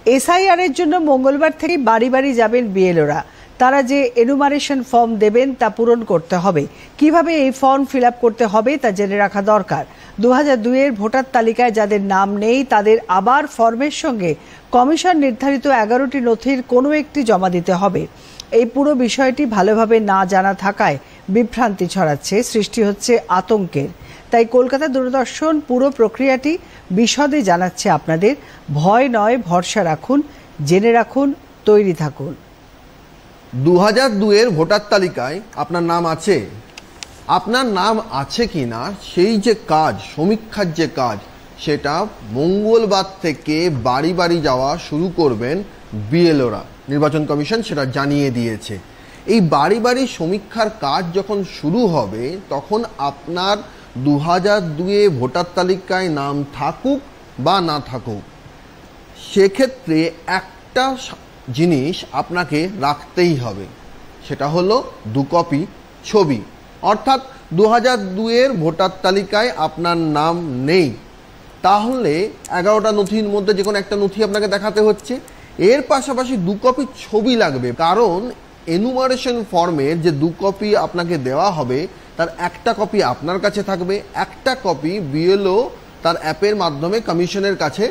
SIR এর জন্য মঙ্গলবার থেকে বাড়ি বাড়ি যাবেন বিএলওরা। তারা যে এনুমারেশন ফর্ম দেবেন তা পূরণ করতে হবে। কিভাবে এই ফর্ম ফিল আপ করতে হবে তা জেনে রাখা দরকার। 2002 এর ভোটার তালিকায় যাদের নাম নেই তাদের আবার ফর্মের সঙ্গে কমিশন নির্ধারিত 11টি নথির কোনো একটি জমা দিতে হবে। এই পুরো বিষয়টি ভালোভাবে না জানা থাকায় বিভ্রান্তি ছড়াচ্ছে, সৃষ্টি হচ্ছে আতঙ্কের। তাই কলকাতা দূরদর্শন পুরো প্রক্রিয়াটি বিশদে জানাচ্ছে আপনাদের। ভয় নয়, ভরসা রাখুন, জেনে রাখুন, তৈরি থাকুন। 2002 এর ভোটার তালিকায় আপনার নাম আছে? আপনার নাম আছে কি না সেই যে কাজ, সমীক্ষার যে কাজ, সেটা মঙ্গলবার থেকে বাড়ি বাড়ি যাওয়া শুরু করবেন বিএলওরা। নির্বাচন কমিশন সেটা জানিয়ে দিয়েছে। এই বাড়ি বাড়ি সমীক্ষার কাজ যখন শুরু হবে তখন আপনার 2002 ভোটার তালিকায় নাম থাকুক বা না থাকুক, সেক্ষেত্রে একটা জিনিস আপনাকে রাখতেই হবে, সেটা হলো 2 কপি ছবি। অর্থাৎ 2002 এর ভোটার তালিকায় আপনার নাম নেই, তাহলে 11টা নথির মধ্যে যে কোনো একটা নথি আপনাকে দেখাতে হচ্ছে। এর পাশাপাশি 2 কপি ছবি লাগবে, কারণ এনুমারেশন ফর্মের যে 2 কপি আপনাকে দেওয়া হবে তার একটা কপি আপনার কাছে থাকবে, একটা কপি বিএলও তার অ্যাপের মাধ্যমে কমিশনের কাছে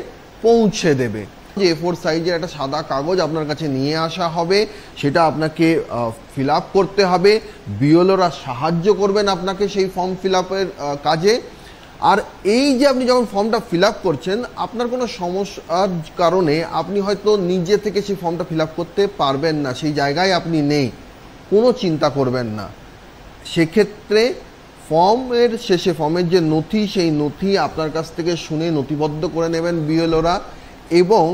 পৌঁছে দেবে। যে A4 সাইজের একটা সাদা কাগজ আপনার কাছে নিয়ে আসা হবে, সেটা আপনাকে ফিল আপ করতে হবে। বিএলওরা সাহায্য করবেন আপনাকে সেই ফর্ম ফিল আপের কাজে। আর এই যে আপনি যখন ফর্মটা ফিল আপ করছেন, আপনার কোনো সমস্যার কারণে আপনি হয়তো নিজে থেকে সেই ফর্মটা ফিল আপ করতে পারবেন না, সেই জায়গায় আপনি নেই, কোনো চিন্তা করবেন না। সেক্ষেত্রে ফর্মের শেষে ফর্মের যে নথি, সেই নথি আপনার কাছ থেকে শুনে নথিবদ্ধ করে নেবেন বিএলওরা। এবং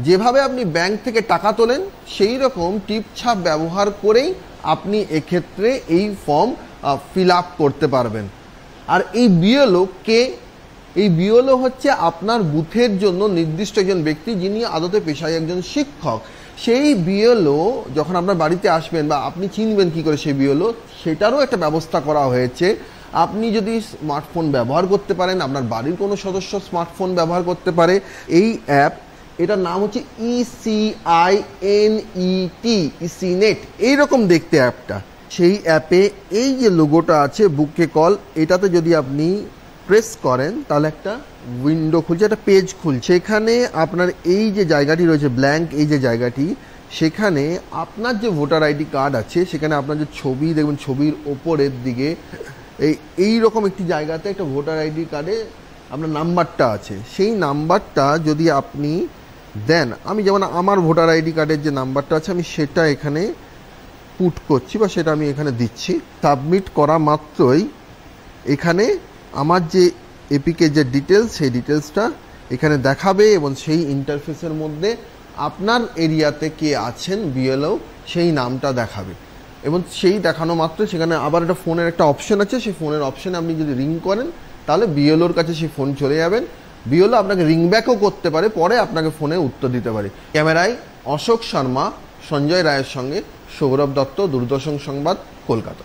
যেভাবে আপনি ব্যাংক থেকে টাকা তোলেন সেই রকম টিপছাপ ব্যবহার করেই আপনি এক্ষেত্রে এই ফর্ম ফিল আপ করতে পারবেন। আর এই বিএলও কে? এই বিএলও হচ্ছে আপনার বুথের জন্য নির্দিষ্ট একজন ব্যক্তি, যিনি আদতে পেশায় একজন শিক্ষক। সেই বিএলও যখন আপনার বাড়িতে আসবেন বা আপনি চিনবেন কি করে সেই বিএলও, সেটারও একটা ব্যবস্থা করা হয়েছে। আপনি যদি স্মার্টফোন ব্যবহার করতে পারেন, আপনার বাড়ির কোনো সদস্য স্মার্টফোন ব্যবহার করতে পারে, এই অ্যাপ, এটার নাম হচ্ছে ECINET, ইসিনেট, এইরকম দেখতে অ্যাপটা। সেই অ্যাপে এই যে লোগোটা আছে বুকে কল, এটাতে যদি আপনি প্রেস করেন তাহলে একটা উইন্ডো খুলছে, একটা পেজ খুলছে। এখানে আপনার এই যে জায়গাটি রয়েছে ব্ল্যাঙ্ক, এই যে জায়গাটি, সেখানে আপনার যে ভোটার আইডি কার্ড আছে সেখানে আপনার যে ছবি দেখবেন, ছবির ওপরের দিকে এই রকম একটি জায়গাতে একটা ভোটার আইডি কার্ডে আপনার নাম্বারটা আছে। সেই নাম্বারটা যদি আপনি দেন, আমি যেমন আমার ভোটার আইডি কার্ডের যে নাম্বারটা আছে আমি সেটা এখানে পুট করছি বা সেটা আমি এখানে দিচ্ছি। সাবমিট করা মাত্রই এখানে আমার যে এপিকে যে ডিটেলস, সেই ডিটেলসটা এখানে দেখাবে এবং সেই ইন্টারফেসের মধ্যে আপনার এরিয়াতে কে আছেন বিএলও সেই নামটা দেখাবে। এবং সেই দেখানো মাত্র সেখানে আবার একটা ফোনের একটা অপশন আছে, সেই ফোনের অপশানে আপনি যদি রিং করেন তাহলে বিএলওর কাছে সেই ফোন চলে যাবেন। বিএলও আপনাকে রিং ব্যাকও করতে পারে, পরে আপনাকে ফোনে উত্তর দিতে পারে। ক্যামেরায় অশোক শর্মা, সঞ্জয় রায়ের সঙ্গে সৌরভ দত্ত, দূরদর্শন সংবাদ, কলকাতা।